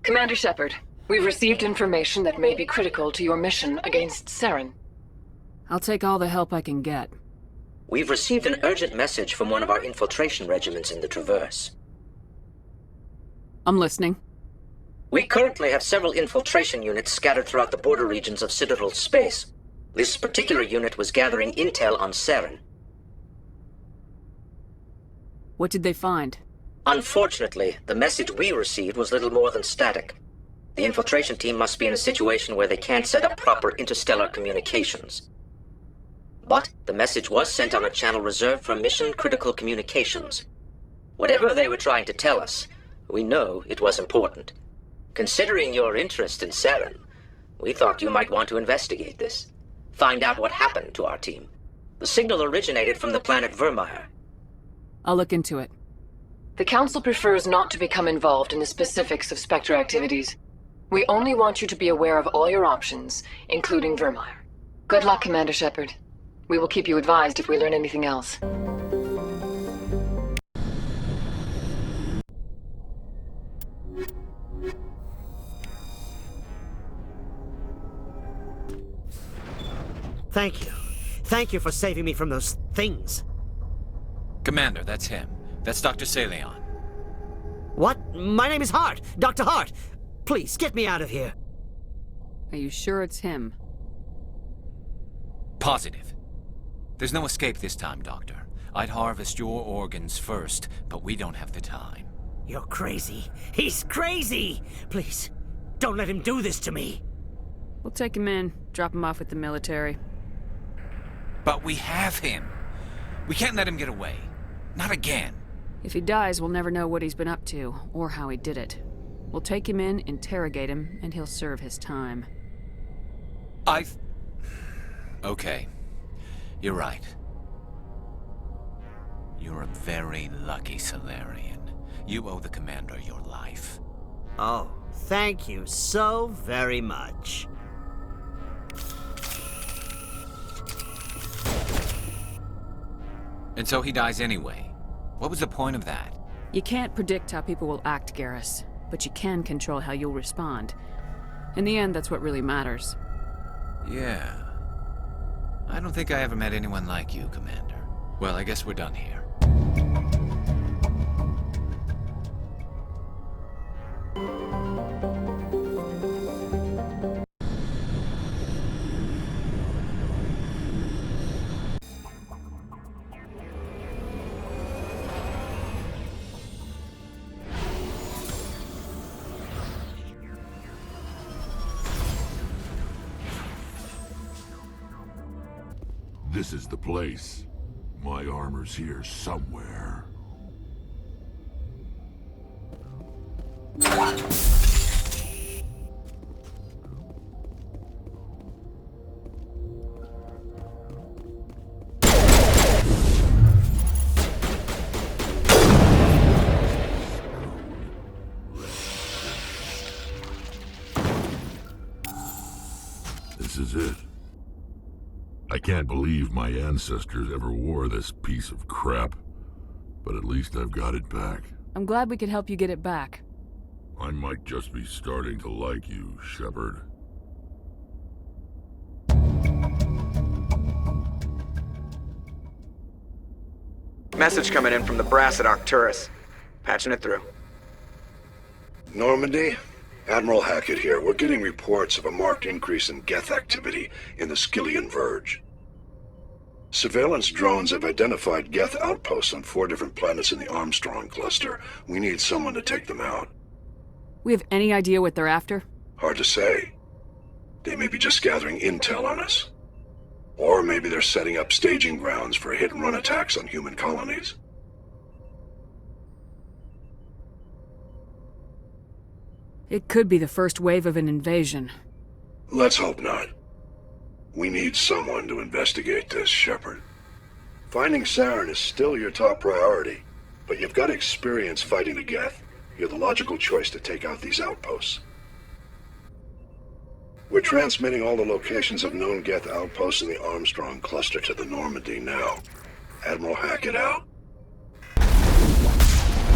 Commander Shepard, we've received information that may be critical to your mission against Saren. I'll take all the help I can get. We've received an urgent message from one of our infiltration regiments in the Traverse. I'm listening. We currently have several infiltration units scattered throughout the border regions of Citadel space. This particular unit was gathering intel on Saren. What did they find? Unfortunately, the message we received was little more than static. The infiltration team must be in a situation where they can't set up proper interstellar communications. But the message was sent on a channel reserved for mission-critical communications. Whatever they were trying to tell us, we know it was important. Considering your interest in Saren, we thought you might want to investigate this. Find out what happened to our team. The signal originated from the planet Vermeer. I'll look into it. The Council prefers not to become involved in the specifics of Spectre activities. We only want you to be aware of all your options, including Vermeer. Good luck, Commander Shepard. We will keep you advised if we learn anything else. Thank you. Thank you for saving me from those things. Commander, that's him. That's Dr. Saleon. What? My name is Hart. Dr. Hart. Please, get me out of here. Are you sure it's him? Positive. There's no escape this time, Doctor. I'd harvest your organs first, but we don't have the time. You're crazy. He's crazy! Please, don't let him do this to me. We'll take him in, drop him off with the military. But we have him. We can't let him get away. Not again. If he dies, we'll never know what he's been up to, or how he did it. We'll take him in, interrogate him, and he'll serve his time. Okay. You're right. You're a very lucky Salarian. You owe the Commander your life. Oh, thank you so very much. And so he dies anyway. What was the point of that? You can't predict how people will act, Garrus, but you can control how you'll respond. In the end, that's what really matters. Yeah. I don't think I ever met anyone like you, Commander. Well, I guess we're done here. This is the place. My armor's here somewhere. This is it. I can't believe my ancestors ever wore this piece of crap, but at least I've got it back. I'm glad we could help you get it back. I might just be starting to like you, Shepard. Message coming in from the brass at Arcturus. Patching it through. Normandy? Admiral Hackett here. We're getting reports of a marked increase in Geth activity in the Skyllian Verge. Surveillance drones have identified Geth outposts on 4 different planets in the Armstrong cluster. We need someone to take them out. We have any idea what they're after? Hard to say. They may be just gathering intel on us. Or maybe they're setting up staging grounds for hit-and-run attacks on human colonies. It could be the first wave of an invasion. Let's hope not. We need someone to investigate this, Shepard. Finding Saren is still your top priority, but you've got experience fighting the Geth. You're the logical choice to take out these outposts. We're transmitting all the locations of known Geth outposts in the Armstrong cluster to the Normandy now. Admiral Hackett out.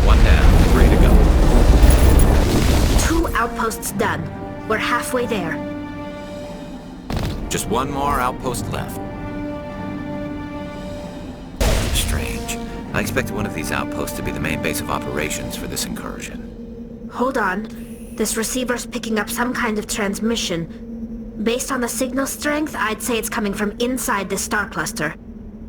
One down, 3 to go. 2 outpost's done. We're halfway there. Just one more outpost left. Strange. I expected one of these outposts to be the main base of operations for this incursion. Hold on. This receiver's picking up some kind of transmission. Based on the signal strength, I'd say it's coming from inside this star cluster.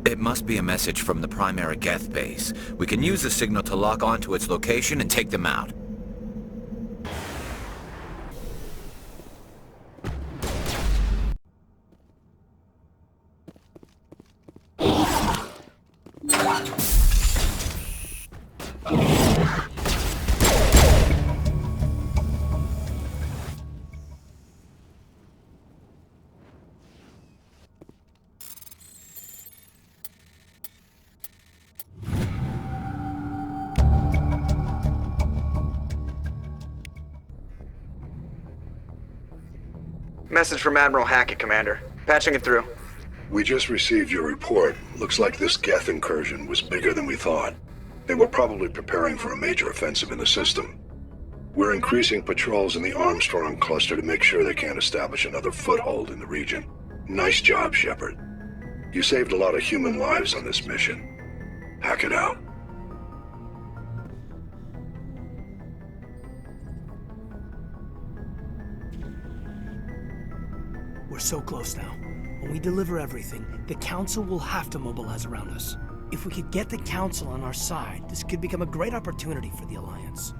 It must be a message from the primary Geth base. We can use the signal to lock onto its location and take them out. Message from Admiral Hackett, Commander. Patching it through. We just received your report. Looks like this Geth incursion was bigger than we thought. They were probably preparing for a major offensive in the system. We're increasing patrols in the Armstrong cluster to make sure they can't establish another foothold in the region. Nice job, Shepard. You saved a lot of human lives on this mission. Hackett out. We're so close now. When we deliver everything, the Council will have to mobilize around us. If we could get the Council on our side, this could become a great opportunity for the Alliance.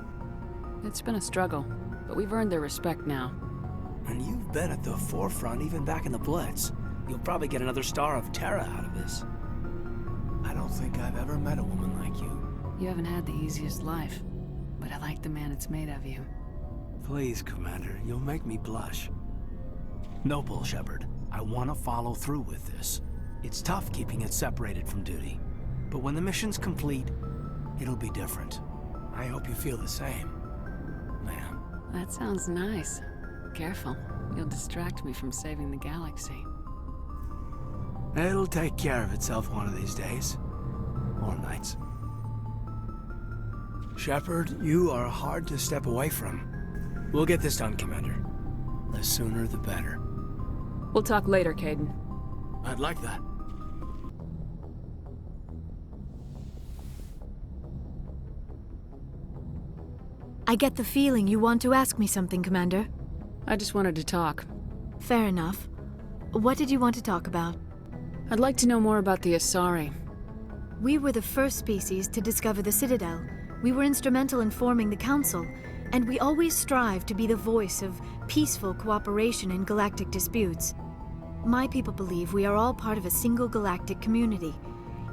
It's been a struggle, but we've earned their respect now. And you've been at the forefront even back in the Blitz. You'll probably get another Star of Terra out of this. I don't think I've ever met a woman like you. You haven't had the easiest life, but I like the man it's made of you. Please, Commander, you'll make me blush. No bull, Shepard. I want to follow through with this. It's tough keeping it separated from duty. But when the mission's complete, it'll be different. I hope you feel the same, ma'am. That sounds nice. Careful. You'll distract me from saving the galaxy. It'll take care of itself one of these days. Or nights. Shepard, you are hard to step away from. We'll get this done, Commander. The sooner the better. We'll talk later, Caden. I'd like that. I get the feeling you want to ask me something, Commander. I just wanted to talk. Fair enough. What did you want to talk about? I'd like to know more about the Asari. We were the first species to discover the Citadel. We were instrumental in forming the Council, and we always strive to be the voice of peaceful cooperation in galactic disputes. My people believe we are all part of a single galactic community.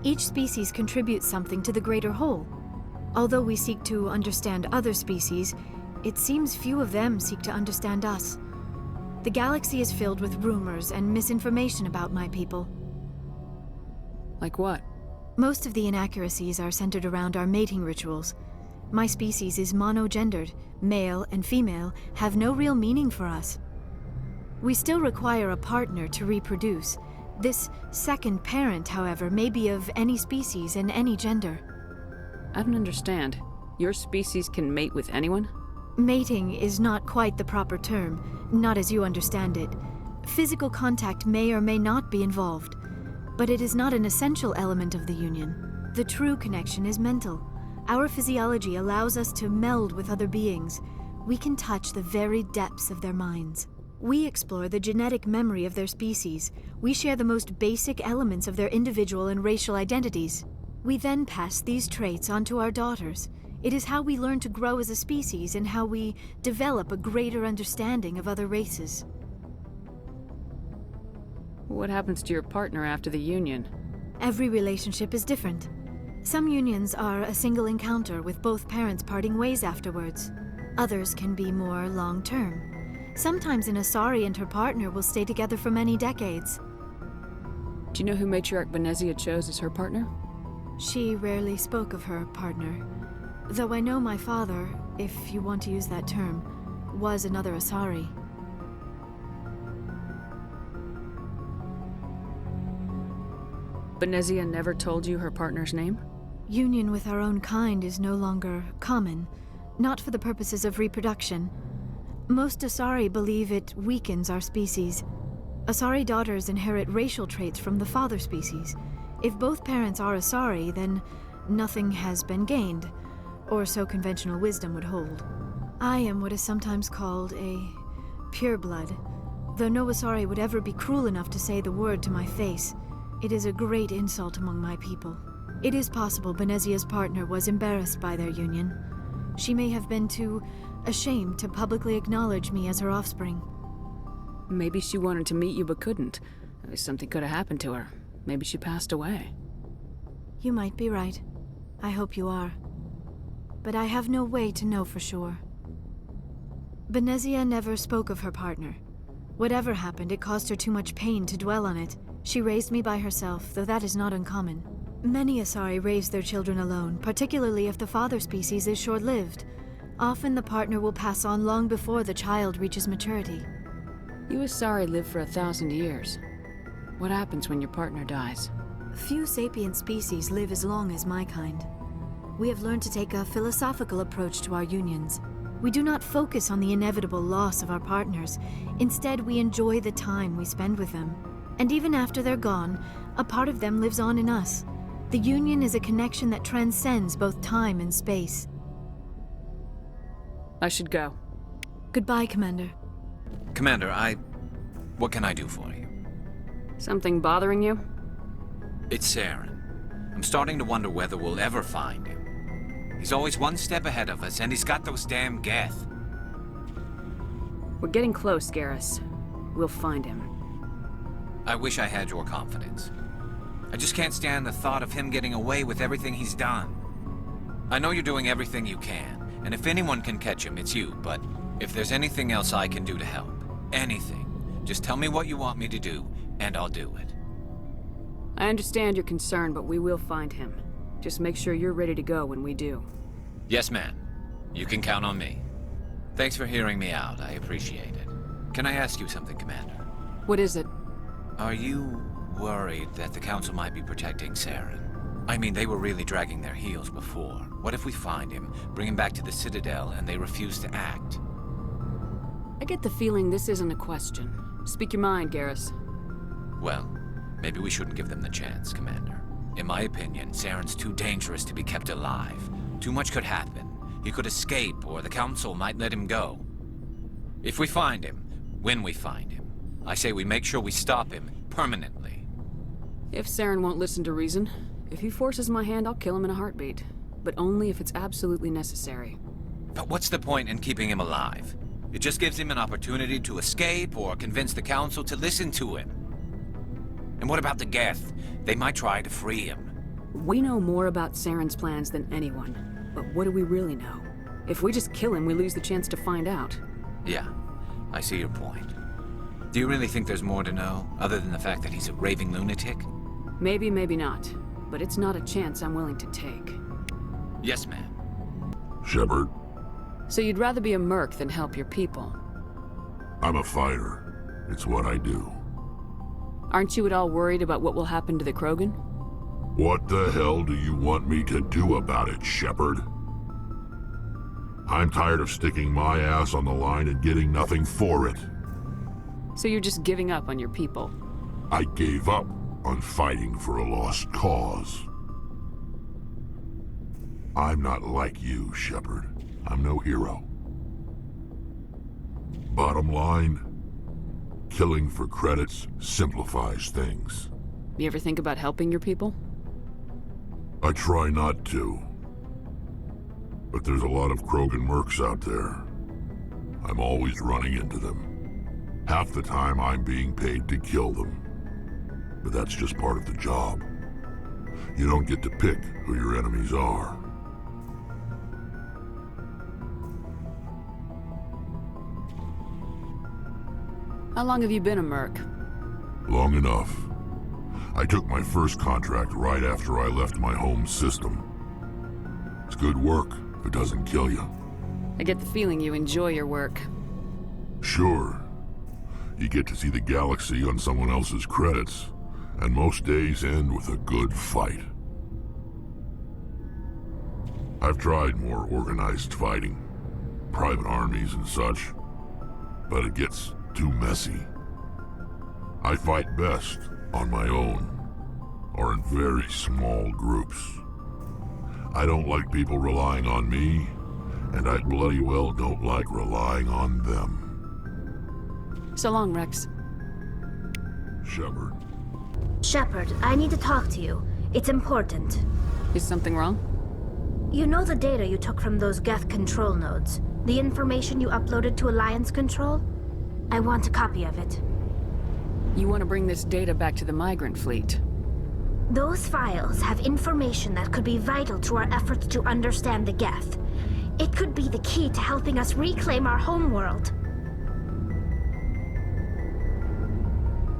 Each species contributes something to the greater whole. Although we seek to understand other species, it seems few of them seek to understand us. The galaxy is filled with rumors and misinformation about my people. Like what? Most of the inaccuracies are centered around our mating rituals. My species is monogendered. Male and female have no real meaning for us. We still require a partner to reproduce. This second parent, however, may be of any species and any gender. I don't understand. Your species can mate with anyone? Mating is not quite the proper term, not as you understand it. Physical contact may or may not be involved, but it is not an essential element of the union. The true connection is mental. Our physiology allows us to meld with other beings. We can touch the very depths of their minds. We explore the genetic memory of their species. We share the most basic elements of their individual and racial identities. We then pass these traits on to our daughters. It is how we learn to grow as a species and how we develop a greater understanding of other races. What happens to your partner after the union? Every relationship is different. Some unions are a single encounter with both parents parting ways afterwards. Others can be more long-term. Sometimes an Asari and her partner will stay together for many decades. Do you know who Matriarch Benezia chose as her partner? She rarely spoke of her partner. Though I know my father, if you want to use that term, was another Asari. Benezia never told you her partner's name? Union with our own kind is no longer common, not for the purposes of reproduction. Most Asari believe it weakens our species. Asari daughters inherit racial traits from the father species. If both parents are Asari, then nothing has been gained, or so conventional wisdom would hold. I am what is sometimes called a pureblood, though no Asari would ever be cruel enough to say the word to my face. It is a great insult among my people. It is possible Benezia's partner was embarrassed by their union. She may have been too ashamed to publicly acknowledge me as her offspring. Maybe she wanted to meet you but couldn't. Something could have happened to her. Maybe she passed away. You might be right. I hope you are. But I have no way to know for sure. Benezia never spoke of her partner. Whatever happened, it caused her too much pain to dwell on it. She raised me by herself, though that is not uncommon. Many Asari raise their children alone, particularly if the father species is short-lived. Often the partner will pass on long before the child reaches maturity. You Asari live for 1,000 years. What happens when your partner dies? Few sapient species live as long as my kind. We have learned to take a philosophical approach to our unions. We do not focus on the inevitable loss of our partners. Instead, we enjoy the time we spend with them. And even after they're gone, a part of them lives on in us. The union is a connection that transcends both time and space. I should go. Goodbye, Commander. Commander, what can I do for you? Something bothering you? It's Saren. I'm starting to wonder whether we'll ever find him. He's always one step ahead of us, and he's got those damn Geth. We're getting close, Garrus. We'll find him. I wish I had your confidence. I just can't stand the thought of him getting away with everything he's done. I know you're doing everything you can, and if anyone can catch him, it's you, but if there's anything else I can do to help, anything, just tell me what you want me to do, and I'll do it. I understand your concern, but we will find him. Just make sure you're ready to go when we do. Yes, ma'am. You can count on me. Thanks for hearing me out. I appreciate it. Can I ask you something, Commander? What is it? Are you worried that the Council might be protecting Saren? I mean, they were really dragging their heels before. What if we find him, bring him back to the Citadel, and they refuse to act? I get the feeling this isn't a question. Speak your mind, Garrus. Well, maybe we shouldn't give them the chance, Commander. In my opinion, Saren's too dangerous to be kept alive. Too much could happen. He could escape, or the Council might let him go. If we find him, when we find him, I say we make sure we stop him permanently. If Saren won't listen to reason, if he forces my hand, I'll kill him in a heartbeat. But only if it's absolutely necessary. But what's the point in keeping him alive? It just gives him an opportunity to escape or convince the Council to listen to him. And what about the Geth? They might try to free him. We know more about Saren's plans than anyone. But what do we really know? If we just kill him, we lose the chance to find out. Yeah, I see your point. Do you really think there's more to know, other than the fact that he's a raving lunatic? Maybe, maybe not. But it's not a chance I'm willing to take. Yes, ma'am. Shepard? So you'd rather be a merc than help your people? I'm a fighter. It's what I do. Aren't you at all worried about what will happen to the Krogan? What the hell do you want me to do about it, Shepard? I'm tired of sticking my ass on the line and getting nothing for it. So you're just giving up on your people? I gave up on fighting for a lost cause. I'm not like you, Shepard. I'm no hero. Bottom line, killing for credits simplifies things. You ever think about helping your people? I try not to. But there's a lot of Krogan mercs out there. I'm always running into them. Half the time I'm being paid to kill them. But that's just part of the job. You don't get to pick who your enemies are. How long have you been a merc? Long enough. I took my first contract right after I left my home system. It's good work if it doesn't kill you. I get the feeling you enjoy your work. Sure. You get to see the galaxy on someone else's credits, and most days end with a good fight. I've tried more organized fighting, private armies and such, but it gets too messy. I fight best on my own, or in very small groups. I don't like people relying on me, and I bloody well don't like relying on them. So long, Rex. Shepard. Shepard, I need to talk to you. It's important. Is something wrong? You know the data you took from those Geth control nodes? The information you uploaded to Alliance Control? I want a copy of it. You want to bring this data back to the migrant fleet? Those files have information that could be vital to our efforts to understand the Geth. It could be the key to helping us reclaim our homeworld.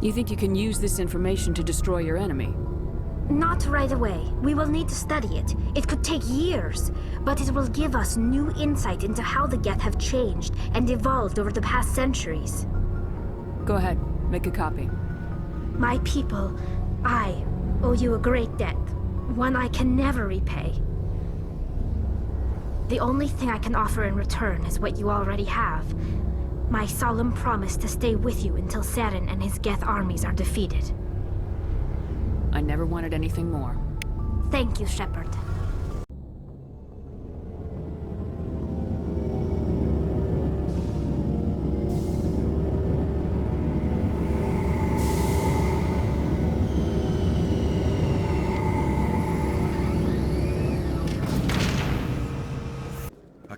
You think you can use this information to destroy your enemy? Not right away. We will need to study it. It could take years, but it will give us new insight into how the Geth have changed and evolved over the past centuries. Go ahead, make a copy. My people, I owe you a great debt, one I can never repay. The only thing I can offer in return is what you already have. My solemn promise to stay with you until Saren and his Geth armies are defeated. I never wanted anything more. Thank you, Shepard.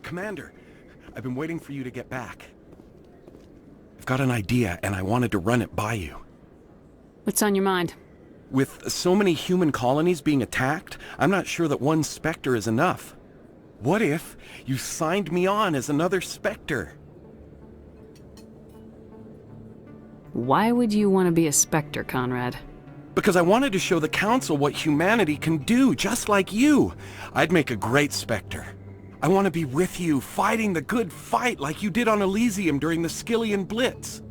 Commander, I've been waiting for you to get back. I've got an idea, and I wanted to run it by you. What's on your mind? With so many human colonies being attacked, I'm not sure that one Spectre is enough. What if you signed me on as another Spectre? Why would you want to be a Spectre, Conrad? Because I wanted to show the Council what humanity can do, just like you. I'd make a great Spectre. I want to be with you, fighting the good fight like you did on Elysium during the Skillian Blitz.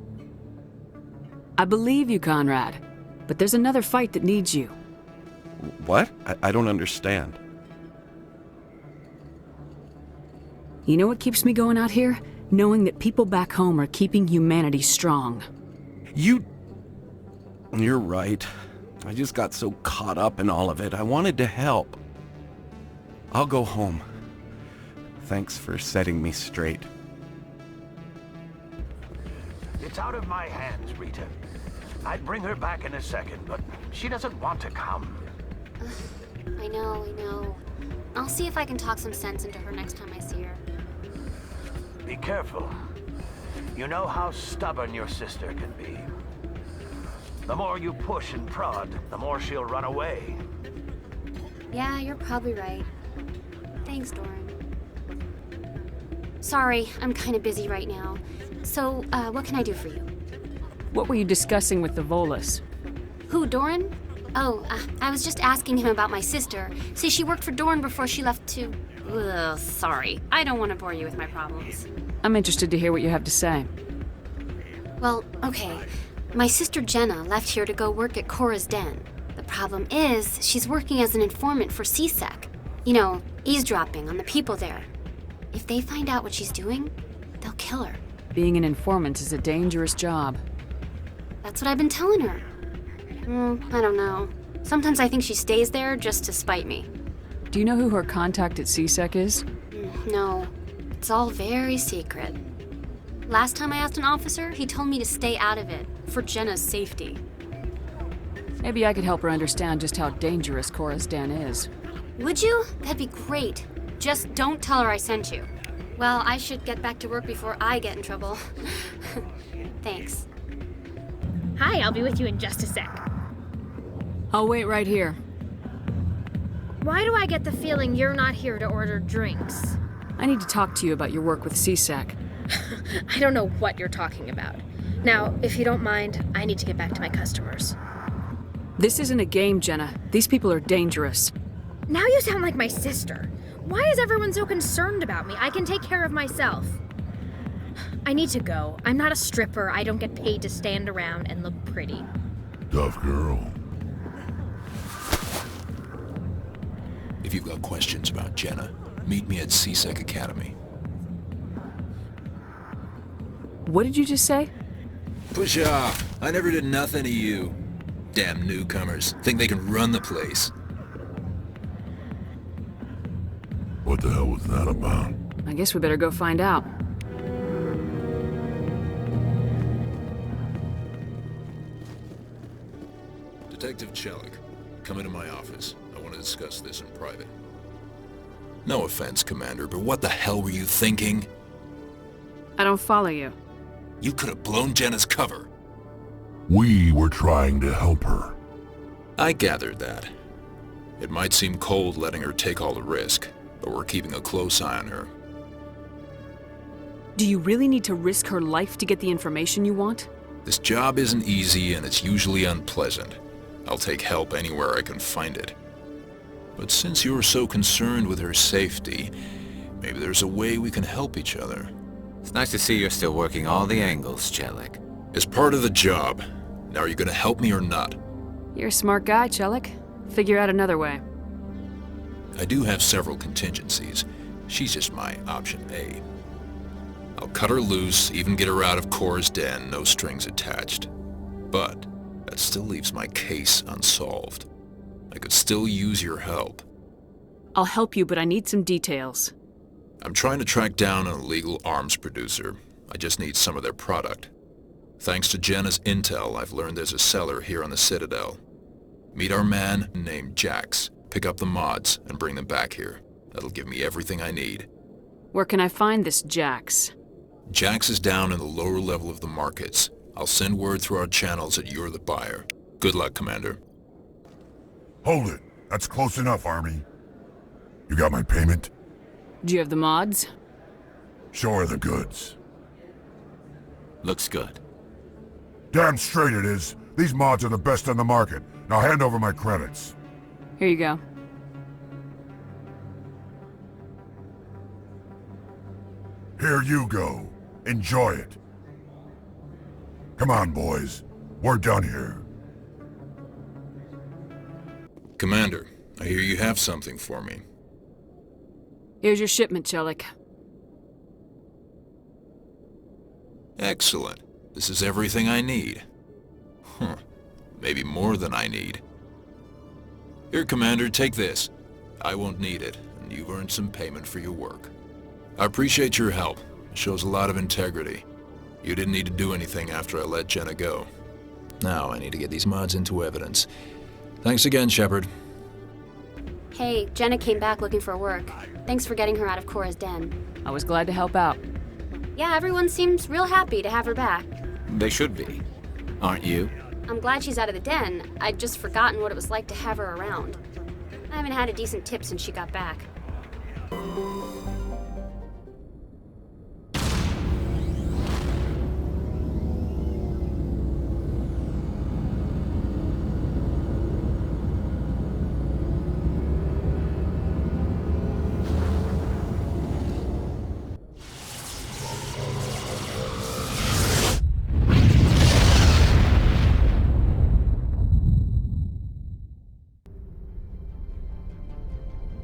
I believe you, Conrad. But there's another fight that needs you. What? I don't understand. You know what keeps me going out here? Knowing that people back home are keeping humanity strong. You're right. I just got so caught up in all of it. I wanted to help. I'll go home. Thanks for setting me straight. It's out of my hands, Rita. I'd bring her back in a second, but she doesn't want to come. I know. I'll see if I can talk some sense into her next time I see her. Be careful. You know how stubborn your sister can be. The more you push and prod, the more she'll run away. Yeah, you're probably right. Thanks, Doran. Sorry, I'm kind of busy right now. So, what can I do for you? What were you discussing with the Volus? Who, Doran? Oh, I was just asking him about my sister. See, she worked for Doran before she left to... Ugh, sorry. I don't want to bore you with my problems. I'm interested to hear what you have to say. Well, okay. My sister Jenna left here to go work at Cora's Den. The problem is, she's working as an informant for CSEC. You know, eavesdropping on the people there. If they find out what she's doing, they'll kill her. Being an informant is a dangerous job. That's what I've been telling her. I don't know. Sometimes I think she stays there just to spite me. Do you know who her contact at CSEC is? No. It's all very secret. Last time I asked an officer, he told me to stay out of it, for Jenna's safety. Maybe I could help her understand just how dangerous Cora's Den is. Would you? That'd be great. Just don't tell her I sent you. Well, I should get back to work before I get in trouble. Thanks. Hi, I'll be with you in just a sec. I'll wait right here. Why do I get the feeling you're not here to order drinks? I need to talk to you about your work with CSEC. I don't know what you're talking about. Now, if you don't mind, I need to get back to my customers. This isn't a game, Jenna. These people are dangerous. Now you sound like my sister. Why is everyone so concerned about me? I can take care of myself. I need to go. I'm not a stripper. I don't get paid to stand around and look pretty. Tough girl. If you've got questions about Jenna, meet me at CSEC Academy. What did you just say? Push off. I never did nothing to you. Damn newcomers. Think they can run the place. What the hell was that about? I guess we better go find out. Detective Chelik, come into my office. I want to discuss this in private. No offense, Commander, but what the hell were you thinking? I don't follow you. You could have blown Jenna's cover. We were trying to help her. I gathered that. It might seem cold letting her take all the risk, but we're keeping a close eye on her. Do you really need to risk her life to get the information you want? This job isn't easy and it's usually unpleasant. I'll take help anywhere I can find it. But since you're so concerned with her safety, maybe there's a way we can help each other. It's nice to see you're still working all the angles, Chelik. It's part of the job. Now are you gonna help me or not? You're a smart guy, Chelik. Figure out another way. I do have several contingencies. She's just my option A. I'll cut her loose, even get her out of Cora's den, no strings attached. But that still leaves my case unsolved. I could still use your help. I'll help you, but I need some details. I'm trying to track down an illegal arms producer. I just need some of their product. Thanks to Jenna's intel, I've learned there's a seller here on the Citadel. Meet our man named Jax, pick up the mods, and bring them back here. That'll give me everything I need. Where can I find this Jax? Jax is down in the lower level of the markets. I'll send word through our channels that you're the buyer. Good luck, Commander. Hold it. That's close enough, Army. You got my payment? Do you have the mods? Show her the goods. Looks good. Damn straight it is. These mods are the best on the market. Now hand over my credits. Here you go. Here you go. Enjoy it. Come on, boys. We're done here. Commander, I hear you have something for me. Here's your shipment, Chelik. Excellent. This is everything I need. Maybe more than I need. Here, Commander, take this. I won't need it, and you've earned some payment for your work. I appreciate your help. It shows a lot of integrity. You didn't need to do anything after I let Jenna go. Now I need to get these mods into evidence. Thanks again, Shepard. Hey, Jenna came back looking for work. Thanks for getting her out of Cora's den. I was glad to help out. Yeah, everyone seems real happy to have her back. They should be. Aren't you? I'm glad she's out of the den. I'd just forgotten what it was like to have her around. I haven't had a decent tip since she got back.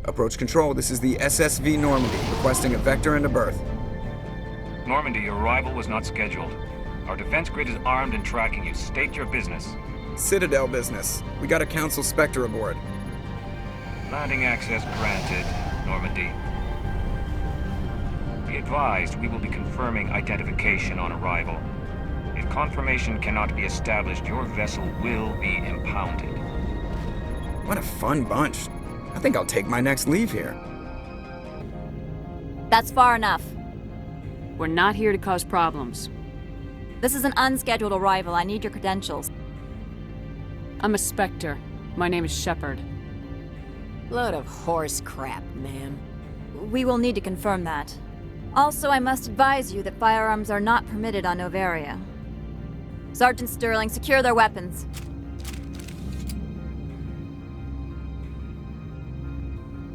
Approach control, this is the SSV Normandy, requesting a vector and a berth. Normandy, your arrival was not scheduled. Our defense grid is armed and tracking you. State your business. Citadel business. We got a Council Spectre aboard. Landing access granted, Normandy. Be advised, we will be confirming identification on arrival. If confirmation cannot be established, your vessel will be impounded. What a fun bunch. I think I'll take my next leave here. That's far enough. We're not here to cause problems. This is an unscheduled arrival. I need your credentials. I'm a Spectre. My name is Shepard. Load of horse crap, ma'am. We will need to confirm that. Also, I must advise you that firearms are not permitted on Novaria. Sergeant Sterling, secure their weapons.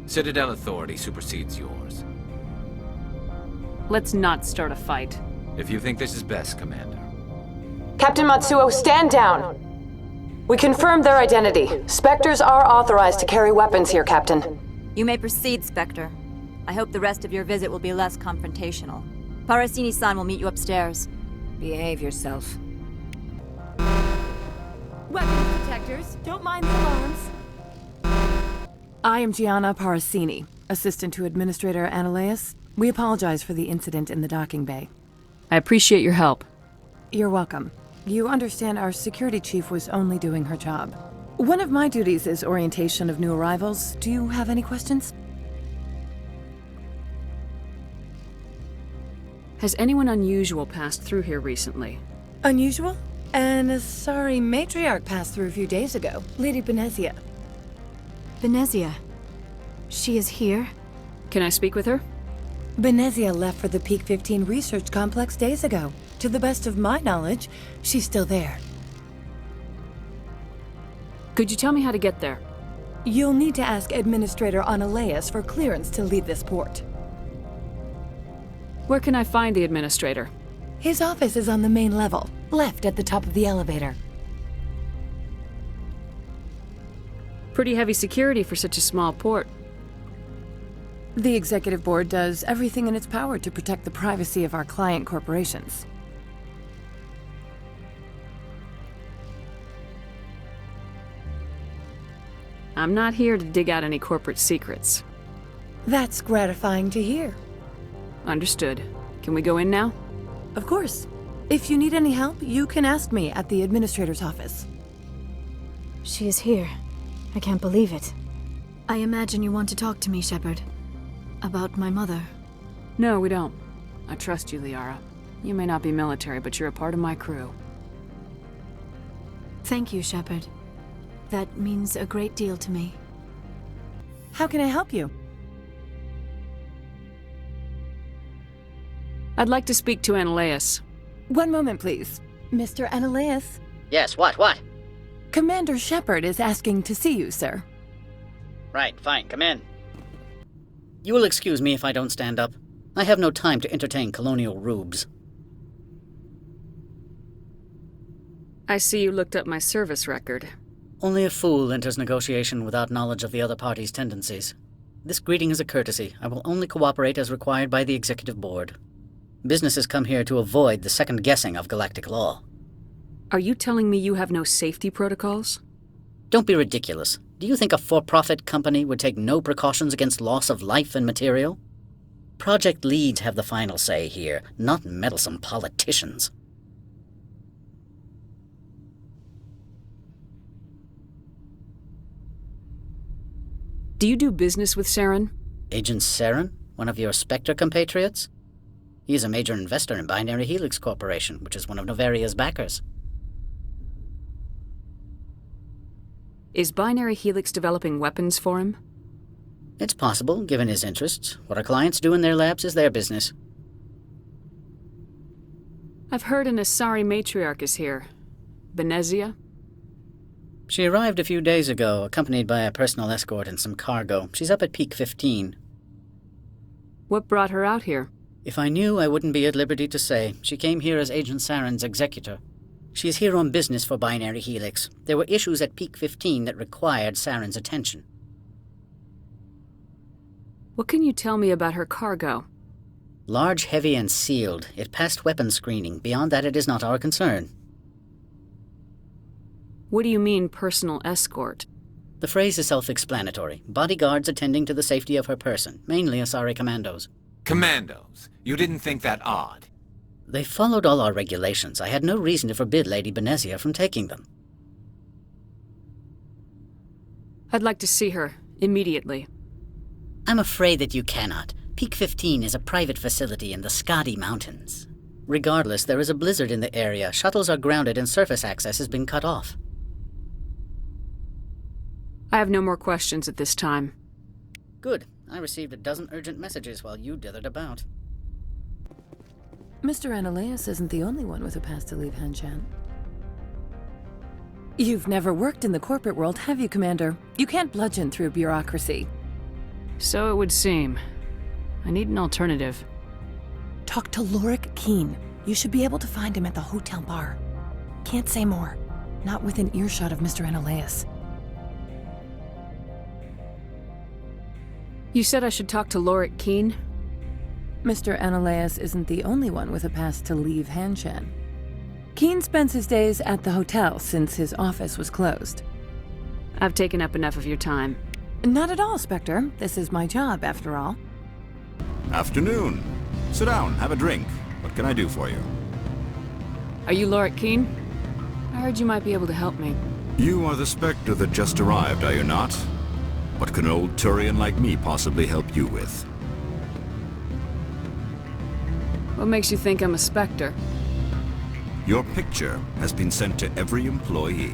Citadel authority supersedes yours. Let's not start a fight. If you think this is best, Commander. Captain Matsuo, stand down! We confirmed their identity. Spectres are authorized to carry weapons here, Captain. You may proceed, Spectre. I hope the rest of your visit will be less confrontational. Parasini-san will meet you upstairs. Behave yourself. Weapons detectors. Don't mind the alarms. I am Gianna Parasini, assistant to Administrator Analeas. We apologize for the incident in the docking bay. I appreciate your help. You're welcome. You understand our security chief was only doing her job. One of my duties is orientation of new arrivals. Do you have any questions? Has anyone unusual passed through here recently? Unusual? And a sorry matriarch passed through a few days ago. Lady Benezia. Benezia? She is here? Can I speak with her? Benezia left for the Peak 15 research complex days ago. To the best of my knowledge, she's still there. Could you tell me how to get there? You'll need to ask Administrator Analeas for clearance to leave this port. Where can I find the Administrator? His office is on the main level, left at the top of the elevator. Pretty heavy security for such a small port. The Executive Board does everything in its power to protect the privacy of our client corporations. I'm not here to dig out any corporate secrets. That's gratifying to hear. Understood. Can we go in now? Of course. If you need any help, you can ask me at the Administrator's office. She is here. I can't believe it. I imagine you want to talk to me, Shepard. About my mother. No, we don't. I trust you, Liara. You may not be military, but you're a part of my crew. Thank you, Shepard. That means a great deal to me. How can I help you? I'd like to speak to Analeas. One moment, please. Mr. Analeas? Yes, what? Commander Shepard is asking to see you, sir. Right, fine, come in. You will excuse me if I don't stand up. I have no time to entertain colonial rubes. I see you looked up my service record. Only a fool enters negotiation without knowledge of the other party's tendencies. This greeting is a courtesy. I will only cooperate as required by the Executive Board. Businesses come here to avoid the second guessing of galactic law. Are you telling me you have no safety protocols? Don't be ridiculous. Do you think a for-profit company would take no precautions against loss of life and material? Project leads have the final say here, not meddlesome politicians. Do you do business with Saren? Agent Saren? One of your Spectre compatriots? He is a major investor in Binary Helix Corporation, which is one of Novaria's backers. Is Binary Helix developing weapons for him? It's possible, given his interests. What our clients do in their labs is their business. I've heard an Asari matriarch is here. Benezia? She arrived a few days ago, accompanied by a personal escort and some cargo. She's up at Peak 15. What brought her out here? If I knew, I wouldn't be at liberty to say. She came here as Agent Saren's executor. She is here on business for Binary Helix. There were issues at Peak 15 that required Saren's attention. What can you tell me about her cargo? Large, heavy, and sealed. It passed weapons screening. Beyond that, it is not our concern. What do you mean, personal escort? The phrase is self-explanatory. Bodyguards attending to the safety of her person, mainly Asari commandos. Commandos? You didn't think that odd? They followed all our regulations. I had no reason to forbid Lady Benezia from taking them. I'd like to see her, immediately. I'm afraid that you cannot. Peak 15 is a private facility in the Skadi Mountains. Regardless, there is a blizzard in the area. Shuttles are grounded and surface access has been cut off. I have no more questions at this time. Good. I received a dozen urgent messages while you dithered about. Mr. Analeas isn't the only one with a pass to leave Hanshan. You've never worked in the corporate world, have you, Commander? You can't bludgeon through bureaucracy. So it would seem. I need an alternative. Talk to Lorik Keen. You should be able to find him at the hotel bar. Can't say more. Not within earshot of Mr. Analeas. You said I should talk to Lorik Keen? Mr. Analeas isn't the only one with a pass to leave Hanshan. Keen spends his days at the hotel since his office was closed. I've taken up enough of your time. Not at all, Spectre. This is my job, after all. Afternoon. Sit down, have a drink. What can I do for you? Are you Lord Keen? I heard you might be able to help me. You are the Spectre that just arrived, are you not? What can an old Turian like me possibly help you with? What makes you think I'm a Spectre? Your picture has been sent to every employee.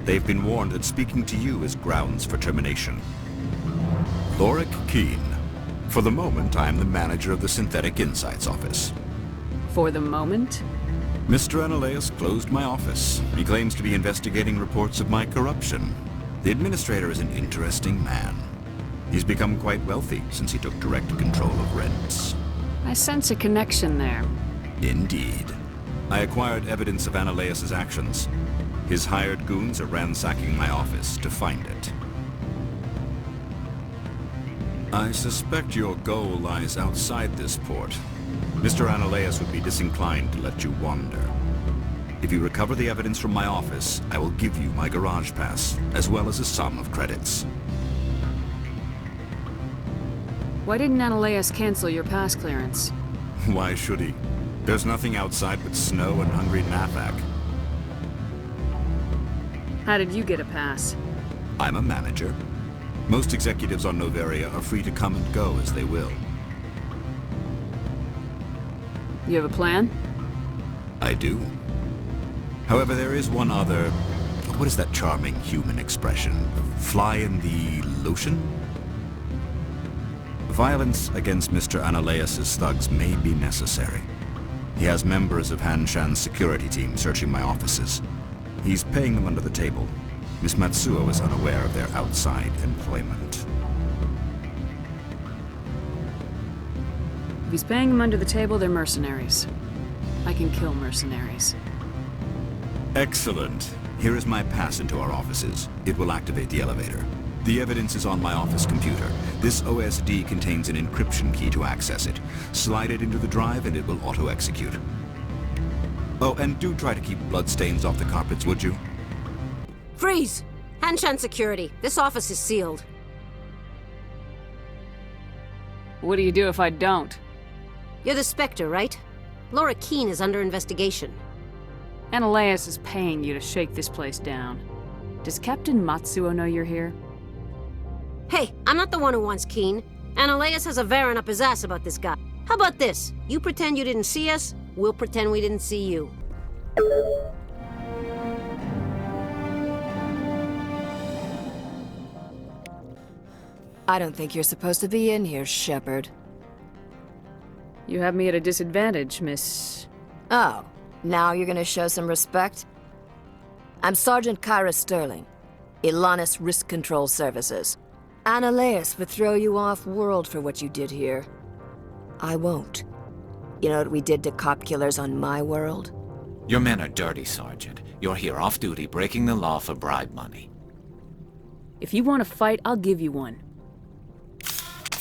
They've been warned that speaking to you is grounds for termination. Lorik Keen. For the moment, I am the manager of the Synthetic Insights Office. For the moment? Mr. Analeas closed my office. He claims to be investigating reports of my corruption. The administrator is an interesting man. He's become quite wealthy since he took direct control of rents. I sense a connection there. Indeed. I acquired evidence of Analeas' actions. His hired goons are ransacking my office to find it. I suspect your goal lies outside this port. Mr. Analeas would be disinclined to let you wander. If you recover the evidence from my office, I will give you my garage pass, as well as a sum of credits. Why didn't Analeas cancel your pass clearance? Why should he? There's nothing outside but snow and hungry Nathak. How did you get a pass? I'm a manager. Most executives on Noveria are free to come and go as they will. You have a plan? I do. However, there is one other... What is that charming human expression? Fly in the lotion? Violence against Mr. Analeas' thugs may be necessary. He has members of Han Shan's security team searching my offices. He's paying them under the table. Miss Matsuo is unaware of their outside employment. If he's paying them under the table, they're mercenaries. I can kill mercenaries. Excellent. Here is my pass into our offices. It will activate the elevator. The evidence is on my office computer. This OSD contains an encryption key to access it. Slide it into the drive and it will auto-execute. Oh, and do try to keep bloodstains off the carpets, would you? Freeze! Hanshan Security. This office is sealed. What do you do if I don't? You're the Spectre, right? Laura Keen is under investigation. Analeas is paying you to shake this place down. Does Captain Matsuo know you're here? Hey, I'm not the one who wants Keen. Analeas has a Varen up his ass about this guy. How about this? You pretend you didn't see us, we'll pretend we didn't see you. I don't think you're supposed to be in here, Shepard. You have me at a disadvantage, Miss... Oh, now you're gonna show some respect? I'm Sergeant Kyra Sterling, Ilanis Risk Control Services. Analeas would throw you off-world for what you did here. I won't. You know what we did to cop killers on my world? Your men are dirty, Sergeant. You're here off-duty, breaking the law for bribe money. If you want to fight, I'll give you one.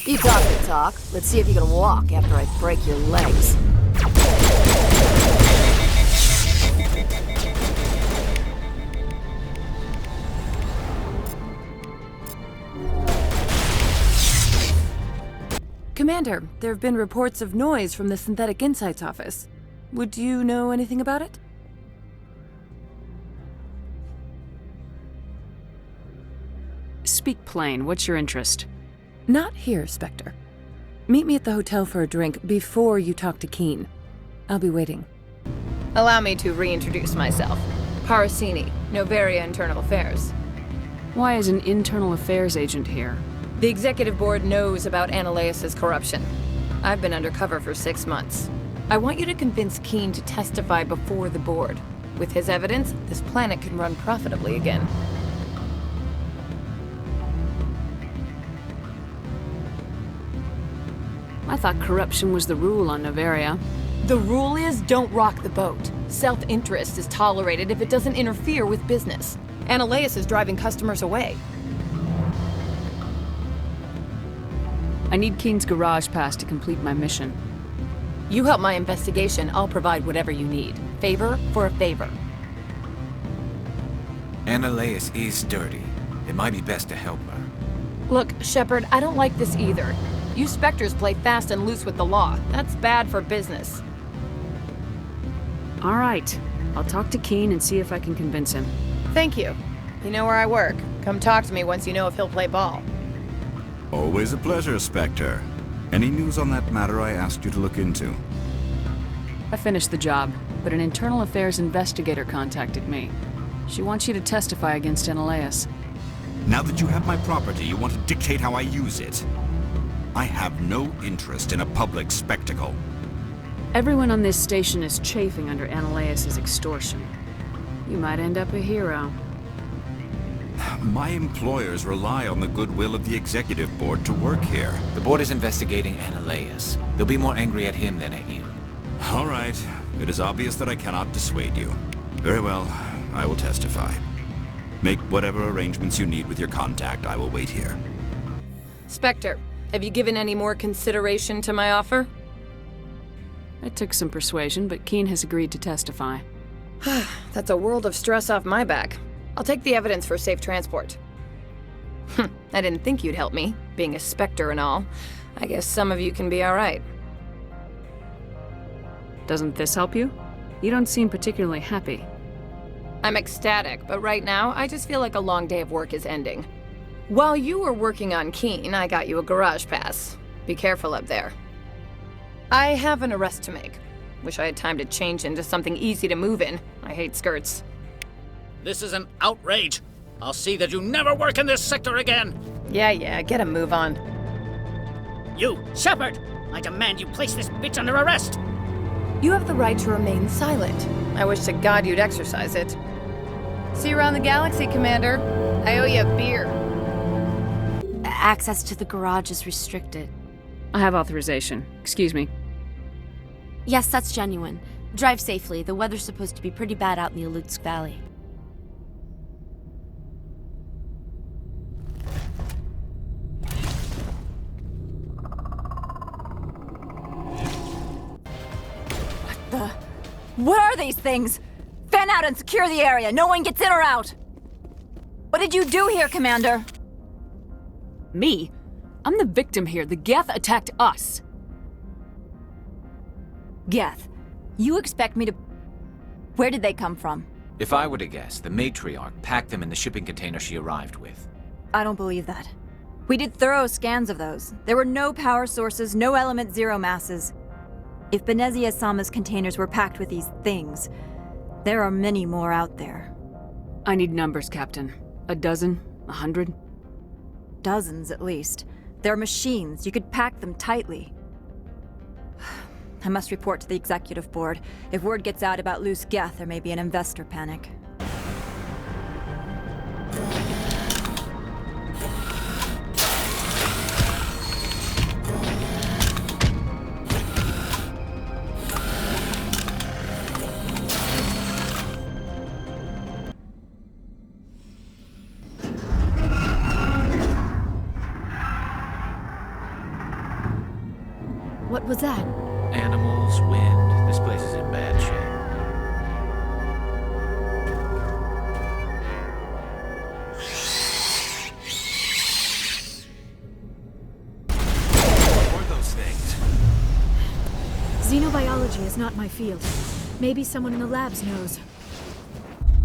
You talk the talk. Let's see if you can walk after I break your legs. Commander, there have been reports of noise from the Synthetic Insights office. Would you know anything about it? Speak plain. What's your interest? Not here, Spectre. Meet me at the hotel for a drink before you talk to Keen. I'll be waiting. Allow me to reintroduce myself. Parasini, Noveria Internal Affairs. Why is an internal affairs agent here? The executive board knows about Analeas' corruption. I've been undercover for 6 months. I want you to convince Keen to testify before the board. With his evidence, this planet can run profitably again. I thought corruption was the rule on Noveria. The rule is don't rock the boat. Self-interest is tolerated if it doesn't interfere with business. Analeas is driving customers away. I need Keen's garage pass to complete my mission. You help my investigation, I'll provide whatever you need. favor for a favor. Annaleas is dirty. It might be best to help her. Look, Shepard, I don't like this either. You Spectres play fast and loose with the law. That's bad for business. All right. I'll talk to Keen and see if I can convince him. Thank you. You know where I work. Come talk to me once you know if he'll play ball. Always a pleasure, Spectre. Any news on that matter I asked you to look into? I finished the job, but an internal affairs investigator contacted me. She wants you to testify against Annaleas. Now that you have my property, you want to dictate how I use it. I have no interest in a public spectacle. Everyone on this station is chafing under Annaleas' extortion. You might end up a hero. My employers rely on the goodwill of the executive board to work here. The board is investigating Annaleas. They'll be more angry at him than at you. All right. It is obvious that I cannot dissuade you. Very well. I will testify. Make whatever arrangements you need with your contact. I will wait here. Spectre, have you given any more consideration to my offer? It took some persuasion, but Keen has agreed to testify. That's a world of stress off my back. I'll take the evidence for safe transport. I didn't think you'd help me, being a Spectre and all. I guess some of you can be alright. Doesn't this help you? You don't seem particularly happy. I'm ecstatic, but right now, I just feel like a long day of work is ending. While you were working on Keen, I got you a garage pass. Be careful up there. I have an arrest to make. Wish I had time to change into something easy to move in. I hate skirts. This is an outrage. I'll see that you never work in this sector again. Yeah, get a move on. You, Shepard! I demand you place this bitch under arrest! You have the right to remain silent. I wish to God you'd exercise it. See you around the galaxy, Commander. I owe you a beer. Access to the garage is restricted. I have authorization. Excuse me. Yes, that's genuine. Drive safely. The weather's supposed to be pretty bad out in the Alutsk Valley. What are these things? Fan out and secure the area. No one gets in or out. What did you do here, Commander? Me? I'm the victim here. The Geth attacked us. Geth, you expect me to... Where did they come from? If I were to guess, the matriarch packed them in the shipping container she arrived with. I don't believe that. We did thorough scans of those. There were no power sources, no element zero masses. If Benezia Sama's containers were packed with these things, there are many more out there. I need numbers, Captain. A dozen? 100? Dozens, at least. They're machines. You could pack them tightly. I must report to the executive board. If word gets out about loose Geth, there may be an investor panic. What was that? Animals, wind. This place is in bad shape. What were those things? Xenobiology is not my field. Maybe someone in the labs knows.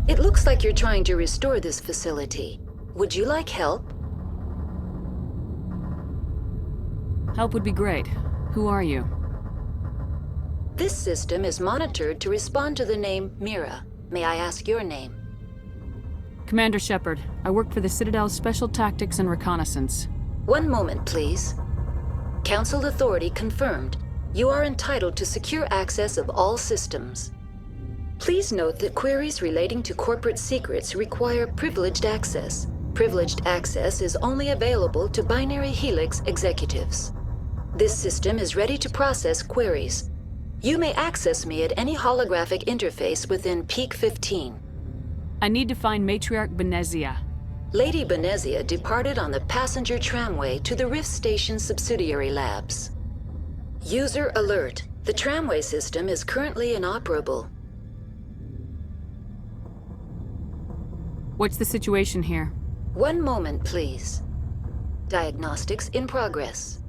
It looks like you're trying to restore this facility. Would you like help? Help would be great. Who are you? This system is monitored to respond to the name Mira. May I ask your name? Commander Shepard. I work for the Citadel's Special Tactics and Reconnaissance. One moment, please. Council authority confirmed. You are entitled to secure access of all systems. Please note that queries relating to corporate secrets require privileged access. Privileged access is only available to Binary Helix executives. This system is ready to process queries. You may access me at any holographic interface within Peak 15. I need to find Matriarch Benezia. Lady Benezia departed on the passenger tramway to the Rift Station subsidiary labs. User alert. The tramway system is currently inoperable. What's the situation here? One moment, please. Diagnostics in progress.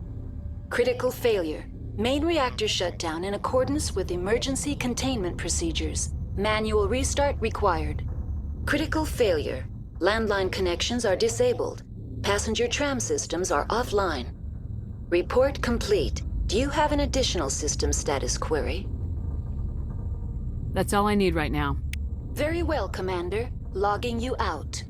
Critical failure. Main reactor shut down in accordance with emergency containment procedures. Manual restart required. Critical failure. Landline connections are disabled. Passenger tram systems are offline. Report complete. Do you have an additional system status query? That's all I need right now. Very well, Commander. Logging you out.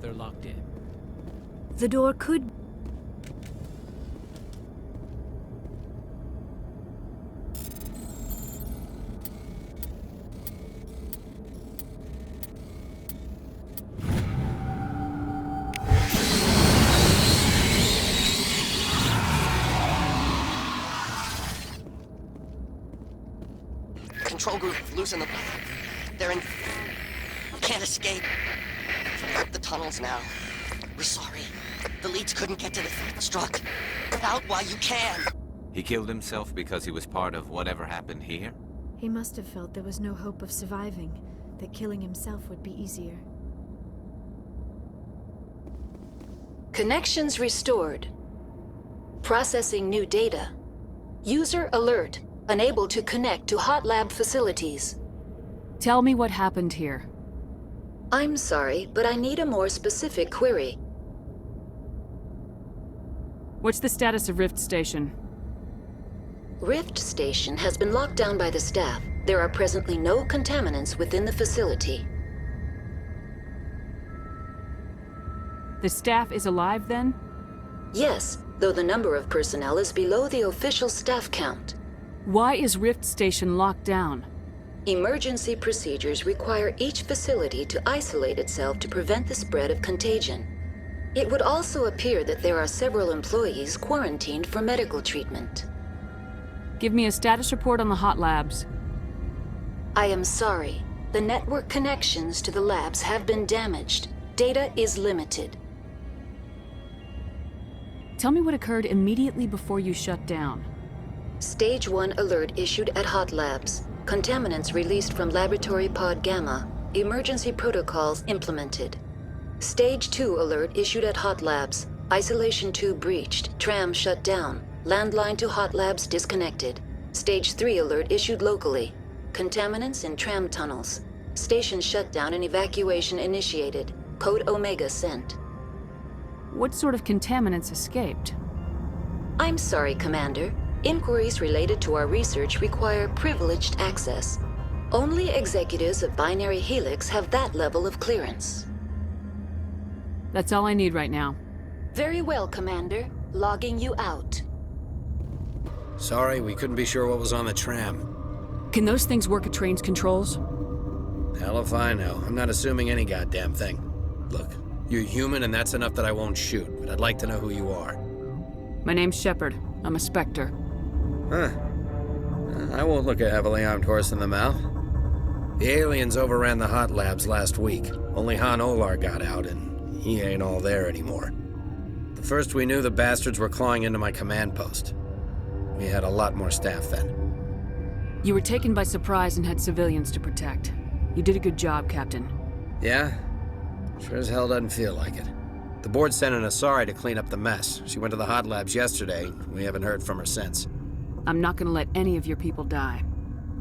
They're locked in. The door could... Control group, losing the... They're in... Can't escape. The tunnels now. We're sorry. The leads couldn't get to the... Struck. Get out while you can. He killed himself because he was part of whatever happened here? He must have felt there was no hope of surviving, that killing himself would be easier. Connections restored. Processing new data. User alert. Unable to connect to hot lab facilities. Tell me what happened here. I'm sorry, but I need a more specific query. What's the status of Rift Station? Rift Station has been locked down by the staff. There are presently no contaminants within the facility. The staff is alive then? Yes, though the number of personnel is below the official staff count. Why is Rift Station locked down? Emergency procedures require each facility to isolate itself to prevent the spread of contagion. It would also appear that there are several employees quarantined for medical treatment. Give me a status report on the hot labs. I am sorry. The network connections to the labs have been damaged. Data is limited. Tell me what occurred immediately before you shut down. Stage 1 alert issued at Hot Labs. Contaminants released from Laboratory Pod Gamma. Emergency protocols implemented. Stage 2 alert issued at Hot Labs. Isolation tube breached. Tram shut down. Landline to Hot Labs disconnected. Stage 3 alert issued locally. Contaminants in tram tunnels. Station shutdown and evacuation initiated. Code Omega sent. What sort of contaminants escaped? I'm sorry, Commander. Inquiries related to our research require privileged access. Only executives of Binary Helix have that level of clearance. That's all I need right now. Very well, Commander. Logging you out. Sorry, we couldn't be sure what was on the tram. Can those things work at train's controls? Hell if I know. I'm not assuming any goddamn thing. Look, you're human and that's enough that I won't shoot, but I'd like to know who you are. My name's Shepard. I'm a Spectre. Huh. I won't look a heavily armed horse in the mouth. The aliens overran the hot labs last week. Only Han Olar got out, and he ain't all there anymore. The first we knew, the bastards were clawing into my command post. We had a lot more staff then. You were taken by surprise and had civilians to protect. You did a good job, Captain. Yeah? Sure as hell doesn't feel like it. The board sent an Asari to clean up the mess. She went to the hot labs yesterday. We haven't heard from her since. I'm not gonna let any of your people die.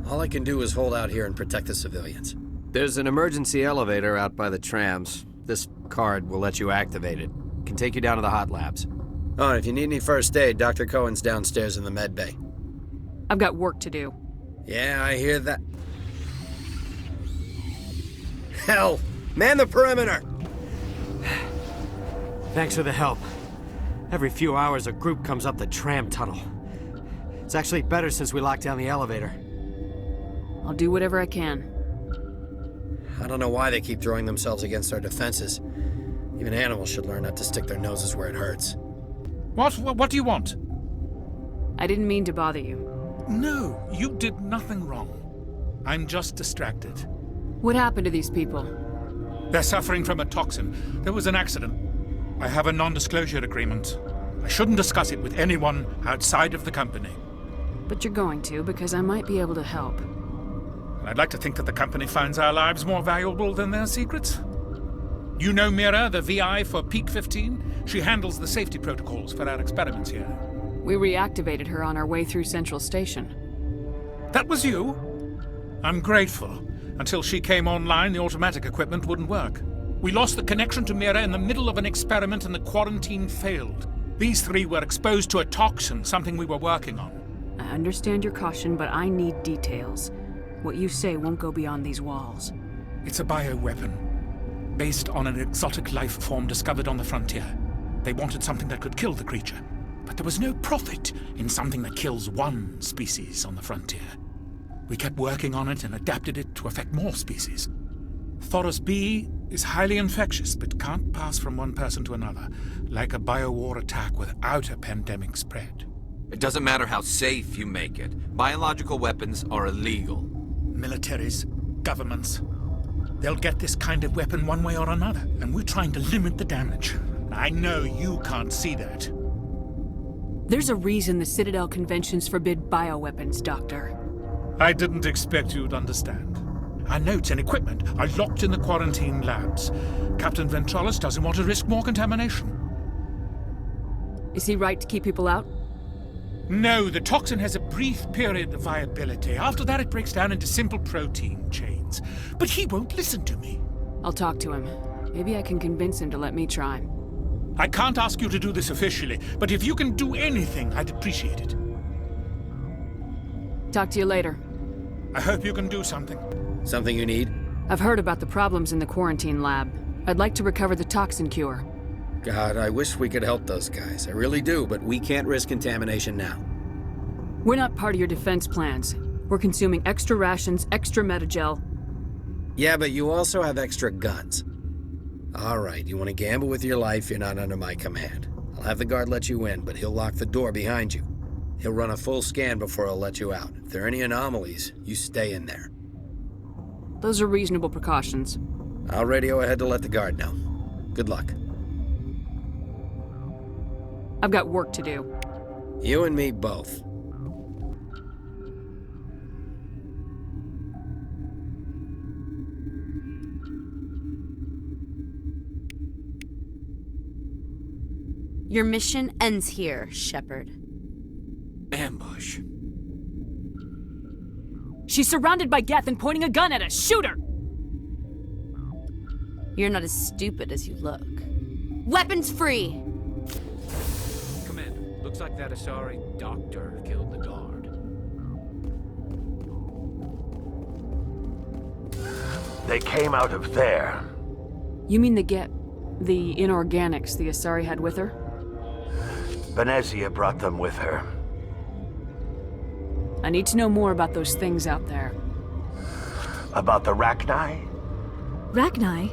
All I can do is hold out here and protect the civilians. There's an emergency elevator out by the trams. This card will let you activate it. Can take you down to the hot labs. Oh, and if you need any first aid, Dr. Cohen's downstairs in the med bay. I've got work to do. Yeah, I hear that. Hell! Man the perimeter! Thanks for the help. Every few hours, a group comes up the tram tunnel. It's actually better since we locked down the elevator. I'll do whatever I can. I don't know why they keep throwing themselves against our defenses. Even animals should learn not to stick their noses where it hurts. What do you want? I didn't mean to bother you. No, you did nothing wrong. I'm just distracted. What happened to these people? They're suffering from a toxin. There was an accident. I have a non-disclosure agreement. I shouldn't discuss it with anyone outside of the company. But you're going to, because I might be able to help. I'd like to think that the company finds our lives more valuable than their secrets. You know Mira, the VI for Peak 15? She handles the safety protocols for our experiments here. We reactivated her on our way through Central Station. That was you? I'm grateful. Until she came online, the automatic equipment wouldn't work. We lost the connection to Mira in the middle of an experiment and the quarantine failed. These three were exposed to a toxin, something we were working on. I understand your caution, but I need details. What you say won't go beyond these walls. It's a bioweapon, based on an exotic life form discovered on the frontier. They wanted something that could kill the creature, but there was no profit in something that kills one species on the frontier. We kept working on it and adapted it to affect more species. Thoros B is highly infectious, but can't pass from one person to another, like a biowar attack without a pandemic spread. It doesn't matter how safe you make it. Biological weapons are illegal. Militaries, governments, they'll get this kind of weapon one way or another, and we're trying to limit the damage. I know you can't see that. There's a reason the Citadel conventions forbid bioweapons, Doctor. I didn't expect you'd understand. Our notes and equipment are locked in the quarantine labs. Captain Ventralis doesn't want to risk more contamination. Is he right to keep people out? No, the toxin has a brief period of viability. After that, it breaks down into simple protein chains. But he won't listen to me. I'll talk to him. Maybe I can convince him to let me try. I can't ask you to do this officially, but if you can do anything, I'd appreciate it. Talk to you later. I hope you can do something. Something you need? I've heard about the problems in the quarantine lab. I'd like to recover the toxin cure. God, I wish we could help those guys. I really do, but we can't risk contamination now. We're not part of your defense plans. We're consuming extra rations, extra metagel. Yeah, but you also have extra guns. All right, you want to gamble with your life, you're not under my command. I'll have the guard let you in, but he'll lock the door behind you. He'll run a full scan before he'll let you out. If there are any anomalies, you stay in there. Those are reasonable precautions. I'll radio ahead to let the guard know. Good luck. I've got work to do. You and me both. Your mission ends here, Shepard. Ambush. She's surrounded by Geth and pointing a gun at us. Shoot her! You're not as stupid as you look. Weapons free! Commander, looks like that Asari doctor killed the guard. They came out of there. You mean the inorganics the Asari had with her? Venezia brought them with her. I need to know more about those things out there. About the Rachni? Rachni?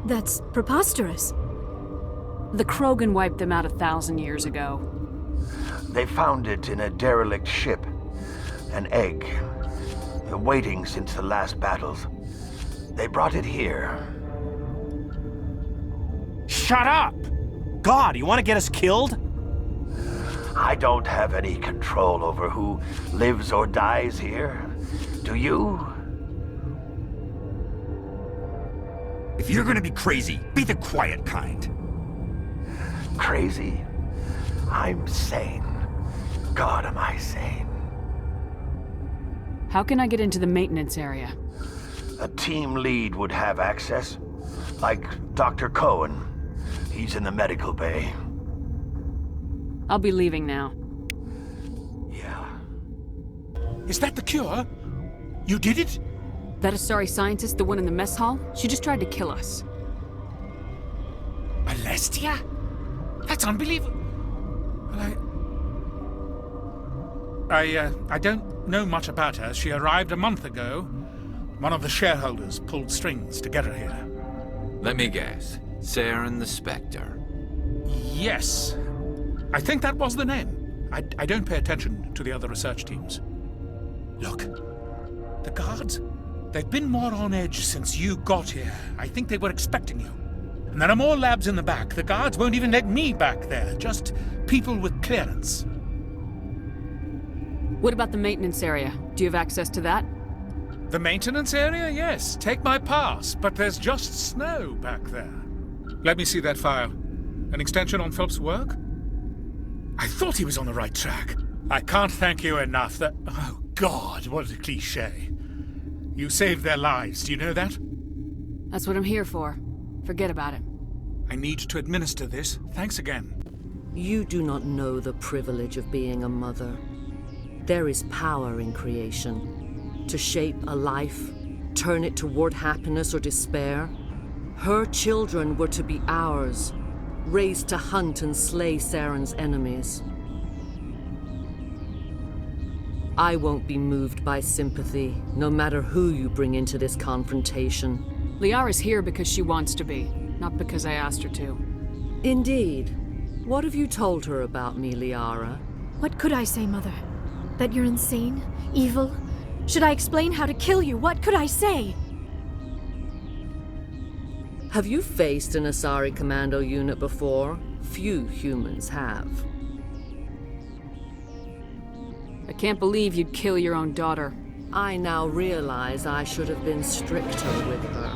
That's preposterous. The Krogan wiped them out 1,000 years ago. They found it in a derelict ship. An egg. Waiting since the last battles. They brought it here. Shut up! God, you want to get us killed? I don't have any control over who lives or dies here. Do you? If you're gonna be crazy, be the quiet kind. Crazy? I'm sane. God, am I sane. How can I get into the maintenance area? A team lead would have access. Like Dr. Cohen. He's in the medical bay. I'll be leaving now. Yeah. Is that the cure? You did it? That Asari scientist, the one in the mess hall, she just tried to kill us. Alestia? That's unbelievable. Well, I don't know much about her. She arrived a month ago. One of the shareholders pulled strings to get her here. Let me guess. Saren the Spectre. Yes. I think that was the name. I don't pay attention to the other research teams. Look, the guards, they've been more on edge since you got here. I think they were expecting you. And there are more labs in the back. The guards won't even let me back there. Just people with clearance. What about the maintenance area? Do you have access to that? The maintenance area? Yes. Take my pass. But there's just snow back there. Let me see that file. An extension on Phelps' work? I thought he was on the right track. I can't thank you enough that... Oh, God, what a cliché. You saved their lives, do you know that? That's what I'm here for. Forget about it. I need to administer this. Thanks again. You do not know the privilege of being a mother. There is power in creation. To shape a life, turn it toward happiness or despair. Her children were to be ours, raised to hunt and slay Saren's enemies. I won't be moved by sympathy, no matter who you bring into this confrontation. Liara's here because she wants to be, not because I asked her to. Indeed. What have you told her about me, Liara? What could I say, Mother? That you're insane? Evil? Should I explain how to kill you? What could I say? Have you faced an Asari commando unit before? Few humans have. I can't believe you'd kill your own daughter. I now realize I should have been stricter with her.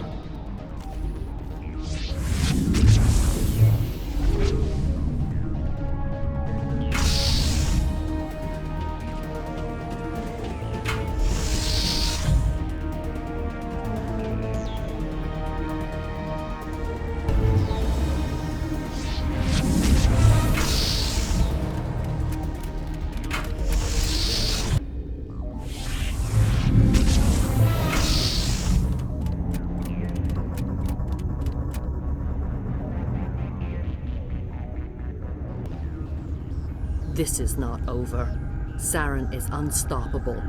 This is not over. Saren is unstoppable.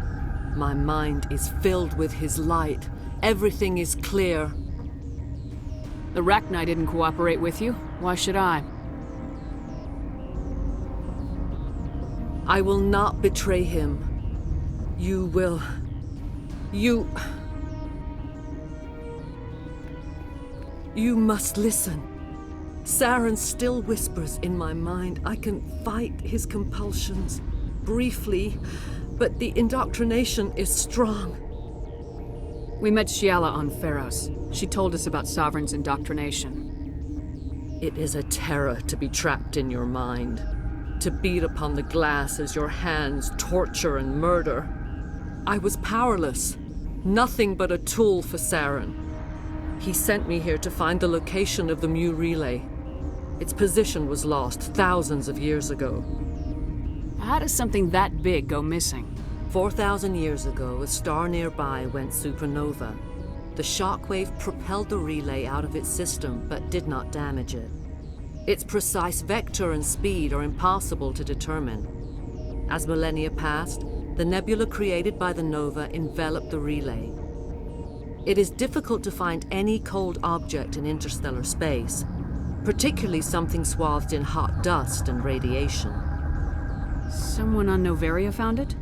My mind is filled with his light. Everything is clear. The Rachni didn't cooperate with you. Why should I? I will not betray him. You will... You must listen. Saren still whispers in my mind. I can fight his compulsions, briefly, but the indoctrination is strong. We met Shiala on Pharos. She told us about Sovereign's indoctrination. It is a terror to be trapped in your mind, to beat upon the glass as your hands torture and murder. I was powerless, nothing but a tool for Saren. He sent me here to find the location of the Mu relay. Its position was lost thousands of years ago. How does something that big go missing? 4,000 years ago, a star nearby went supernova. The shockwave propelled the relay out of its system, but did not damage it. Its precise vector and speed are impossible to determine. As millennia passed, the nebula created by the nova enveloped the relay. It is difficult to find any cold object in interstellar space, particularly something swathed in hot dust and radiation. Someone on Noveria found it?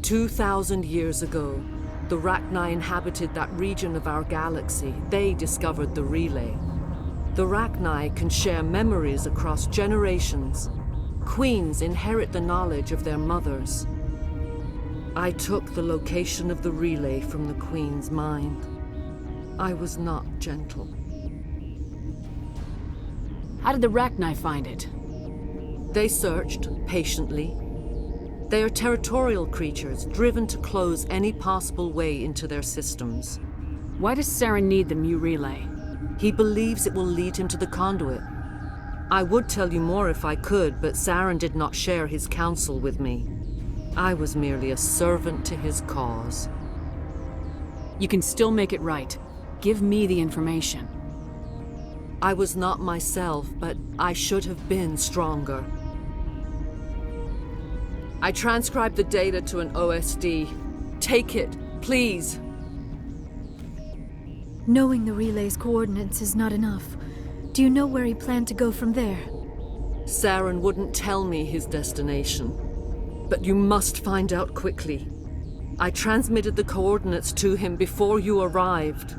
2,000 years ago, the Rachni inhabited that region of our galaxy. They discovered the relay. The Rachni can share memories across generations. Queens inherit the knowledge of their mothers. I took the location of the relay from the Queen's mind. I was not gentle. How did the Rachni find it? They searched, patiently. They are territorial creatures, driven to close any possible way into their systems. Why does Saren need the Mu relay? He believes it will lead him to the conduit. I would tell you more if I could, but Saren did not share his counsel with me. I was merely a servant to his cause. You can still make it right. Give me the information. I was not myself, but I should have been stronger. I transcribed the data to an OSD. Take it, please. Knowing the relay's coordinates is not enough. Do you know where he planned to go from there? Saren wouldn't tell me his destination. But you must find out quickly. I transmitted the coordinates to him before you arrived.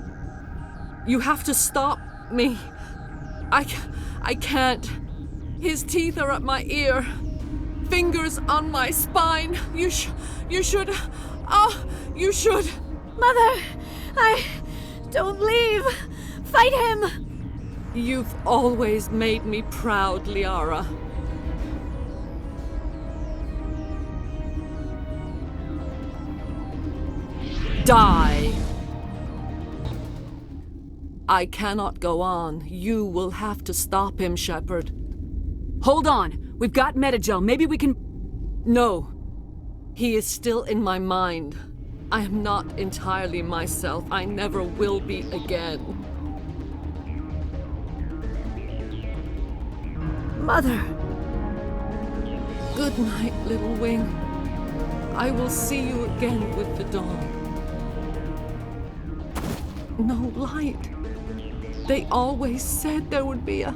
You have to stop me. I can't. His teeth are at my ear. Fingers on my spine. You should... you should... Mother! Don't leave! Fight him! You've always made me proud, Liara. Die! I cannot go on. You will have to stop him, Shepard. Hold on! We've got Metagel. Maybe we can... No. He is still in my mind. I am not entirely myself. I never will be again. Mother! Good night, little wing. I will see you again with the dawn. No light. They always said there would be a